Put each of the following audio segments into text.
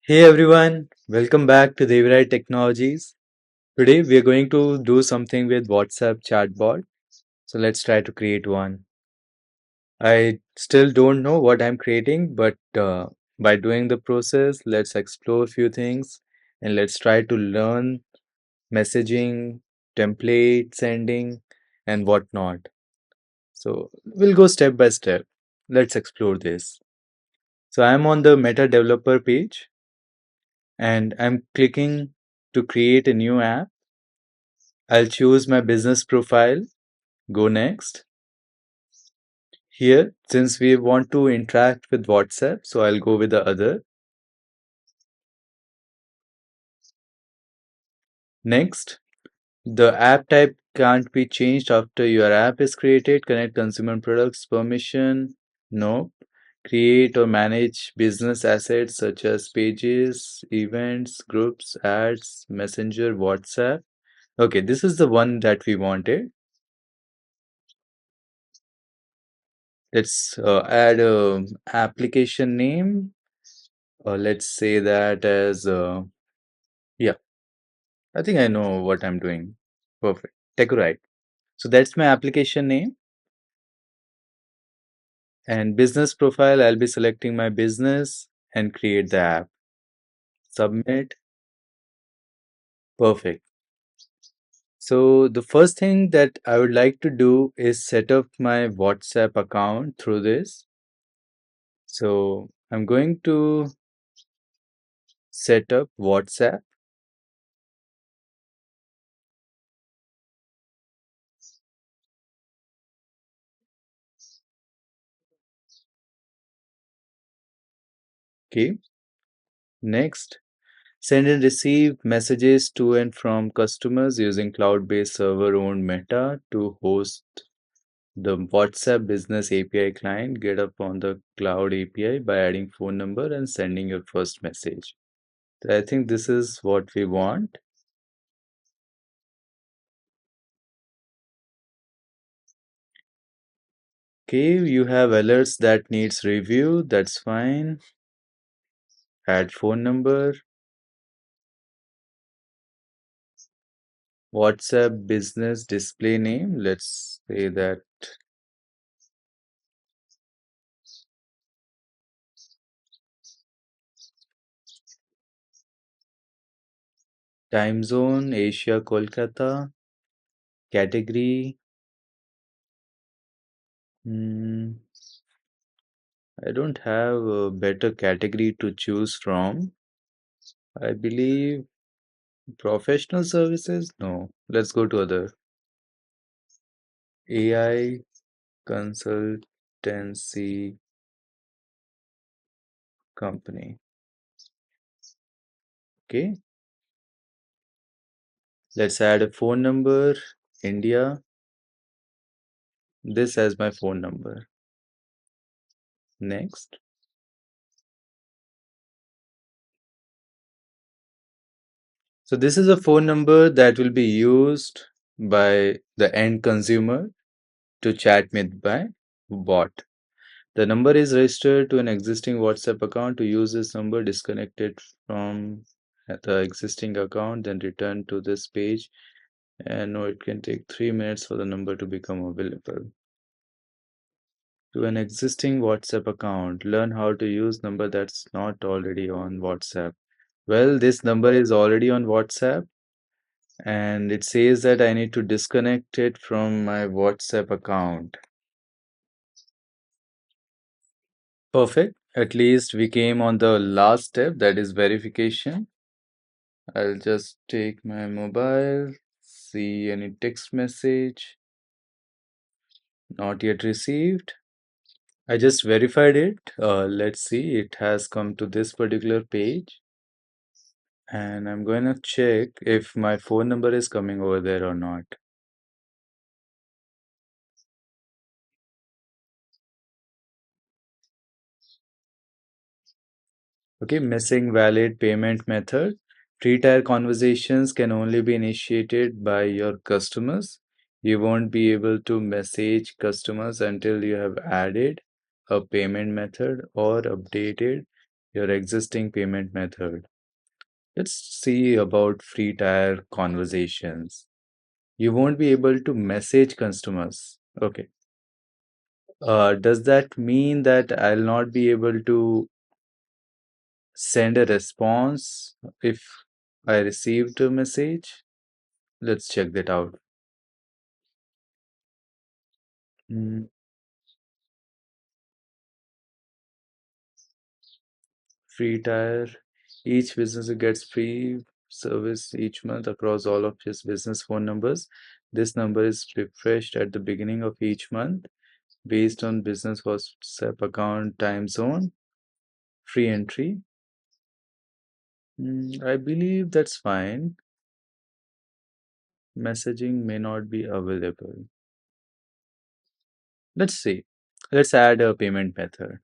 Hey everyone, welcome back to Devirai Technologies. Today we are going to do something with WhatsApp chatbot. So let's try to create one. I still don't know what I'm creating, but by doing the process, let's explore a few things and let's try to learn messaging, template sending, and whatnot. So we'll go step by step. Let's explore this. So I'm on the Meta developer page and I'm clicking to create a new app. I'll choose my business profile, go next. Here, since we want to interact with WhatsApp, so I'll go with the other. Next, the app type can't be changed after your app is created. Connect consumer products permission. No. Create or manage business assets such as pages, events, groups, ads, messenger, WhatsApp. Okay, this is the one that we wanted. Let's add a application name. Let's say that as yeah, I think I know what I'm doing. Perfect. Right. So that's my application name and business profile. I'll be selecting my business and create the app. Submit. Perfect. So the first thing that I would like to do is set up my WhatsApp account through this. So I'm going to set up WhatsApp. Okay. Next, send and receive messages to and from customers using cloud-based server-owned Meta to host the WhatsApp Business API client. Get up on the cloud API by adding phone number and sending your first message. So I think this is what we want. Okay, you have alerts that needs review. That's fine. Add phone number. WhatsApp business display name. Let's say that time zone, Asia, Kolkata. Category. Hmm, I don't have a better category to choose from. I believe professional services? No. Let's go to other. AI consultancy company. Okay. Let's add a phone number. India. This as my phone number. Next. So this is a phone number that will be used by the end consumer to chat with by bot. The number is registered to an existing WhatsApp account. To use this number, disconnect it from the existing account, then return to this page. And no, it can take 3 minutes for the number to become available. To an existing WhatsApp account, learn how to use number that's not already on WhatsApp. Well, this number is already on WhatsApp, and it says that I need to disconnect it from my WhatsApp account. Perfect. At least we came on the last step, that is verification. I'll just take my mobile, see any text message, not yet received. I just verified it. Let's see, it has come to this particular page. And I'm going to check if my phone number is coming over there or not. Okay, missing valid payment method. Free tier conversations can only be initiated by your customers. You won't be able to message customers until you have added a payment method or updated your existing payment method. Let's see about free tire conversations. You won't be able to message customers. Okay. Does that mean that I'll not be able to send a response if I received a message? Let's check that out. Mm, Free tire. Each business gets free service each month across all of his business phone numbers. This number is refreshed at the beginning of each month based on business WhatsApp account time zone. Free entry. I believe that's fine. Messaging may not be available. Let's see. Let's add a payment method.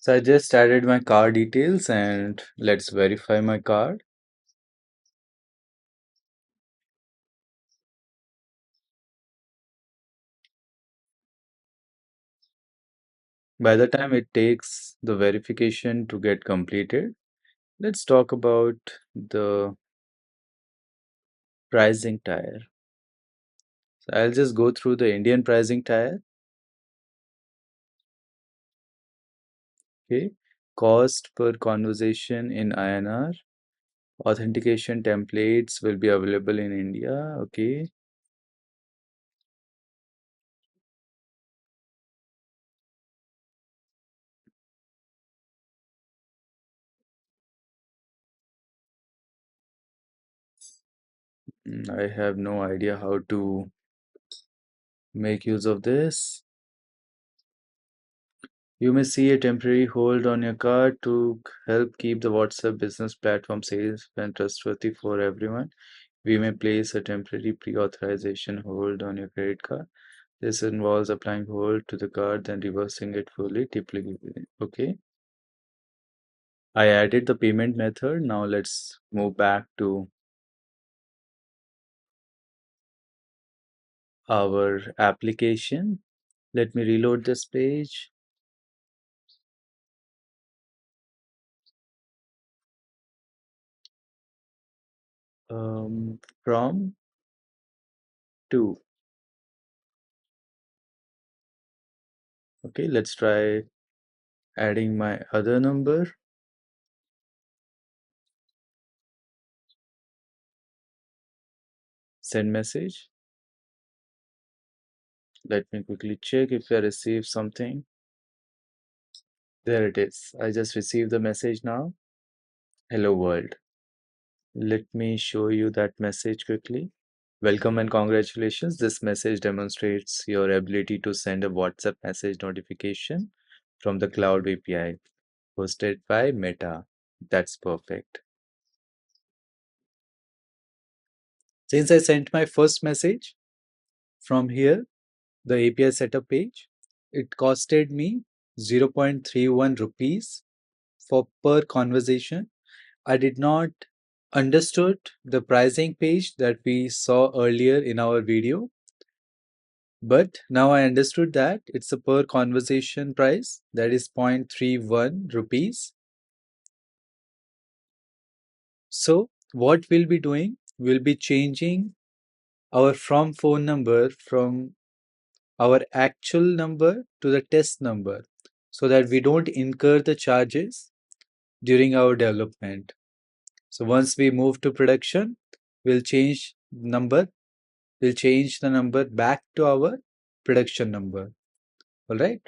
So I just added my card details and let's verify my card. By the time it takes the verification to get completed, let's talk about the pricing tier. So I'll just go through the Indian pricing tier. Okay. Cost per conversation in INR. Authentication templates will be available in India. Okay. I have no idea how to make use of this. You may see a temporary hold on your card to help keep the WhatsApp business platform safe and trustworthy for everyone. We may place a temporary pre-authorization hold on your credit card. This involves applying hold to the card then reversing it fully, typically. Okay. I added the payment method. Now let's move back to our application. Let me reload this page. From to. Okay, let's try adding my other number. Send message. Let me quickly check if I received something. There it is. I just received the message now. Hello world. Let me show you that message quickly. Welcome and congratulations. This message demonstrates your ability to send a WhatsApp message notification from the Cloud API hosted by Meta. That's perfect. Since I sent my first message from here, the API setup page, it costed me 0.31 rupees for per conversation. I did not understood the pricing page that we saw earlier in our video, but now I understood that it's a per conversation price that is 0.31 rupees. So what we'll be doing, we'll be changing our from phone number from our actual number to the test number so that we don't incur the charges during our development. So once we move to production, we'll change number, we'll change the number back to our production number. All right.